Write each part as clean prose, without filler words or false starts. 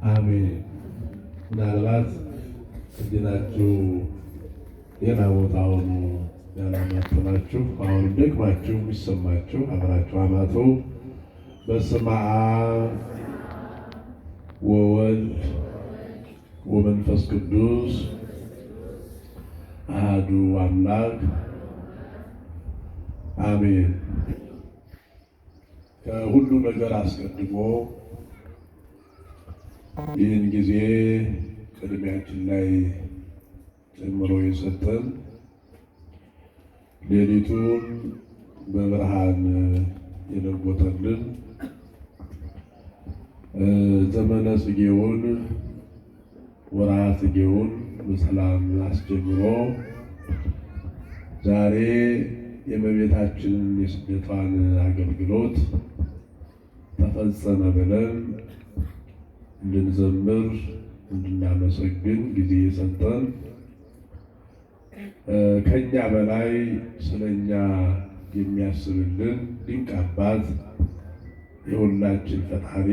አሜን። ምናልባት እድናችሁ ሌላ ቦታ ሆኖ ያላማተናችሁ አሁን ደግማችሁ የሚሰማችሁ አብራችሁ አማቱ። በስመ አብ ወወልድ ወመንፈስ ቅዱስ አሐዱ አምላክ አሜን። ከሁሉ ነገር አስቀድሞ ይህን ጊዜ ቅድሚያችን ላይ ጨምሮ የሰጠን ሌሊቱን በብርሃን የለወጠልን ዘመነ ጽጌውን ወርኃ ጽጌውን በሰላም አስጀምሮ ዛሬ የእመቤታችንን የስደቷን አገልግሎት ተፈጸመ ብለን እንድንዘምር እንድናመሰግን ጊዜ የሰጠን ከኛ በላይ ስለኛ የሚያስብልን ድንቅ አባት የሁላችን ፈጣሪ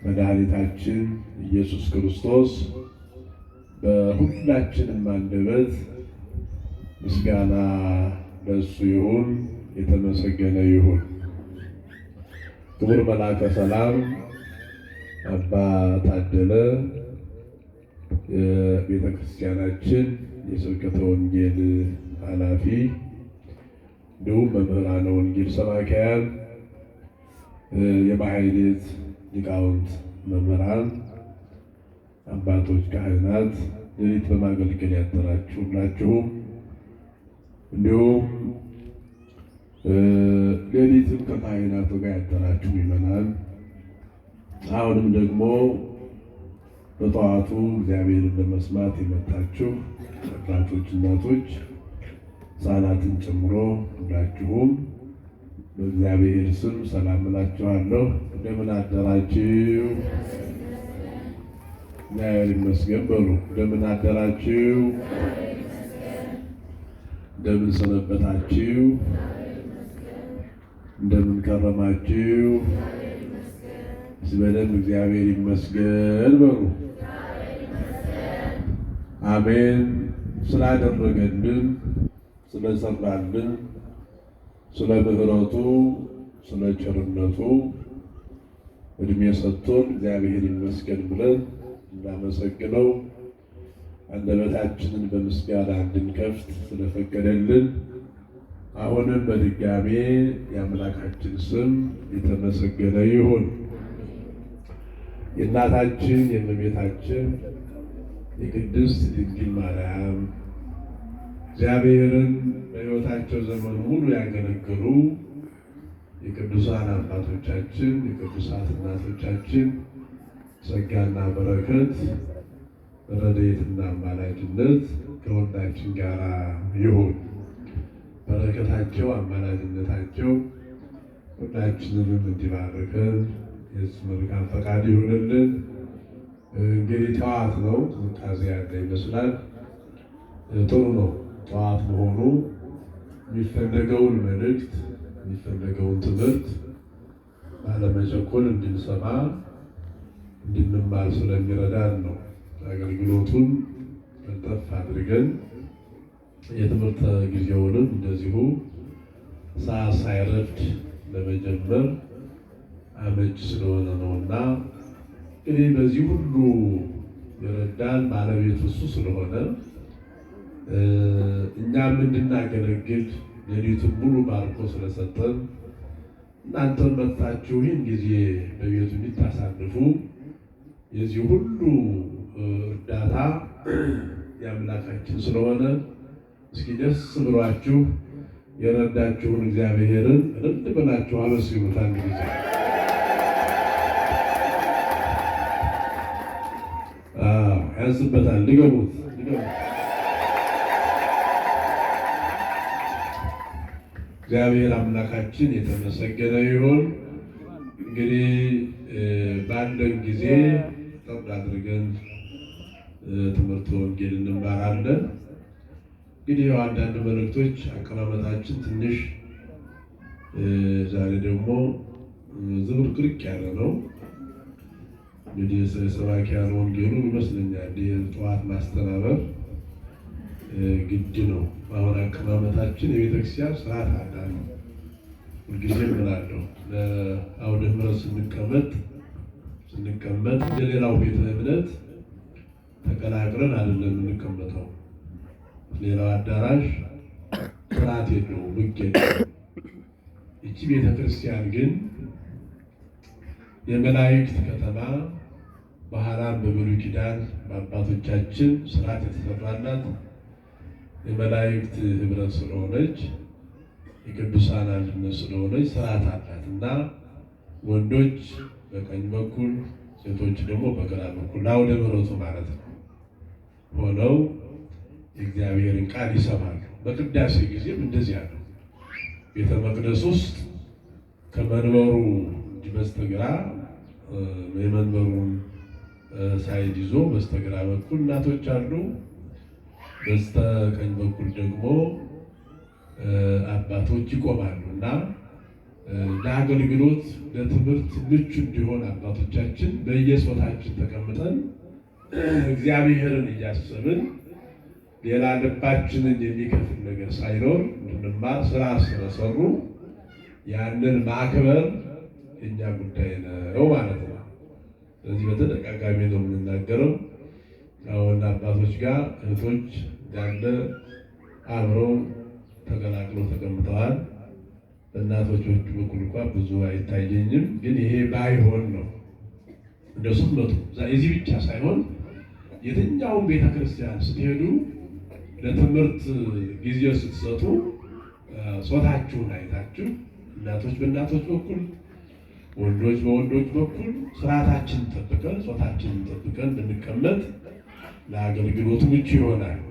መድኃኒታችን ኢየሱስ ክርስቶስ በሁላችንም አንደበት ምስጋና ለእሱ ይሁን፣ የተመሰገነ ይሁን። ክቡር መልአከ ሰላም አባ ታደለ የቤተ ክርስቲያናችን የስብከተ ወንጌል ኃላፊ፣ እንዲሁም መምህራነ ወንጌል ሰባክያን፣ የማሕሌት ሊቃውንት መምህራን፣ አባቶች ካህናት፣ ሌሊት በማገልገል ያደራችሁ ሁላችሁም፣ እንዲሁም ሌሊትም ከካህናቱ ጋር ያደራችሁ ይመናል። አሁንም ደግሞ በጠዋቱ እግዚአብሔርን ለመስማት የመጣችሁ አባቶች፣ እናቶች፣ ሕፃናትን ጨምሮ ሁላችሁም በእግዚአብሔር ስም ሰላም እላችኋለሁ። እንደምን አደራችሁ? እግዚአብሔር ይመስገን በሉ። እንደምን አደራችሁ? እንደምን ሰነበታችሁ? እንደምን ከረማችሁ? በደንብ እግዚአብሔር ይመስገን በሉ። አሜን። ስላደረገልን፣ ስለሰራልን፣ ስለ ምሕረቱ፣ ስለ ቸርነቱ እድሜ ሰጥቶን እግዚአብሔር ይመስገን ብለን እናመሰግነው። አንደበታችንን በምስጋና እንድንከፍት ስለፈቀደልን አሁንም በድጋሜ የአምላካችን ስም የተመሰገነ ይሁን። የእናታችን የእመቤታችን የቅድስት ድንግል ማርያም እግዚአብሔርን በሕይወታቸው ዘመን ሙሉ ያገለገሉ የቅዱሳን አባቶቻችን የቅዱሳት እናቶቻችን ጸጋና በረከት ረድኤትና አማላጅነት ከሁላችን ጋር ይሁን። በረከታቸው አማላጅነታቸው ሁላችንንም እንዲባርከን የእሱ መልካም ፈቃድ ይሁንልን። እንግዲህ ጠዋት ነው፣ ቅዝቃዜ ያለ ይመስላል። ጥሩ ነው ጠዋት መሆኑ። የሚፈለገውን መልእክት የሚፈለገውን ትምህርት ባለመቸኮል እንድንሰማ እንድንማር ስለሚረዳን ነው። አገልግሎቱን ቀልጠፍ አድርገን የትምህርት ጊዜውንም እንደዚሁ ሰዓት ሳይረፍድ ለመጀመር አመች ስለሆነ ነውና እንግዲህ በዚህ ሁሉ የረዳን ባለቤቱ እሱ ስለሆነ እኛም እንድናገለግል ሌሊቱን ሙሉ ባርኮ ስለሰጠን እናንተም መጥታችሁ ይህን ጊዜ በቤቱ እንድታሳልፉ የዚህ ሁሉ እርዳታ የአምላካችን ስለሆነ እስኪ ደስ ብሏችሁ የረዳችሁን እግዚአብሔርን እልል ብላችሁ አመስግኑት። አንድ ጊዜ ያንስበታል። ድገሙት። እግዚአብሔር አምላካችን የተመሰገነ ይሁን። እንግዲህ ባለን ጊዜ ጠብ አድርገን ትምህርት ወንጌል እንማራለን። እንግዲህ አንዳንድ መልእክቶች አቀማመጣችን ትንሽ ዛሬ ደግሞ ዝብርቅርቅ ያለ ነው። እንግዲህ ሰባኪያን ወንጌሉ ይመስለኛል ጠዋት ማስተናበር ግድ ነው። አሁን አቀማመጣችን የቤተክርስቲያን ስርዓት አለ። ሁልጊዜ እላለሁ ለአውደ ምሕረት ስንቀመጥ የሌላው ቤተ እምነት ተቀላቅለን አይደለም የምንቀመጠው። ሌላው አዳራሽ ስርዓት የለውም፣ ሕግ የለውም። ይቺ ቤተክርስቲያን ግን የመላእክት ከተማ ባህላን በብሉይ ኪዳን በአባቶቻችን ስርዓት የተሰራላት የመላእክት ህብረት ስለሆነች የቅዱሳን አንድነት ስለሆነች ስርዓት አላት እና ወንዶች በቀኝ በኩል ሴቶች ደግሞ በግራ በኩል አውደ ምሕረቱ ማለት ነው ሆነው የእግዚአብሔርን ቃል ይሰማሉ። በቅዳሴ ጊዜም እንደዚህ ያለው ቤተ መቅደስ ውስጥ ከመንበሩ በስተግራ የመንበሩን ሳይድ ይዞ በስተግራ በኩል እናቶች አሉ፣ በስተቀኝ በኩል ደግሞ አባቶች ይቆማሉ እና ለአገልግሎት ለትምህርት ምቹ እንዲሆን አባቶቻችን በየጾታችን ተቀምጠን እግዚአብሔርን እያሰብን ሌላ ልባችንን የሚከፍል ነገር ሳይኖር እንድንማር ስራ ስለሰሩ ያንን ማክበር የእኛ ጉዳይ ነው ማለት ነው። ስለዚህ በተደጋጋሚ ነው የምንናገረው። አሁን አባቶች ጋር እህቶች ያለ አብረው ተቀላቅለው ተቀምጠዋል። በእናቶች በኩል እንኳን ብዙ አይታየኝም፣ ግን ይሄ ባይሆን ነው እንደሱም መጡ። የዚህ ብቻ ሳይሆን የትኛውን ቤተክርስቲያን ስትሄዱ ለትምህርት ጊዜ ስትሰጡ ጾታችሁን አይታችሁ እናቶች በእናቶች በኩል ወንዶች በወንዶች በኩል ስርዓታችንን ጠብቀን ጾታችንን ጠብቀን ብንቀመጥ ለአገልግሎቱ ምቹ ይሆናል።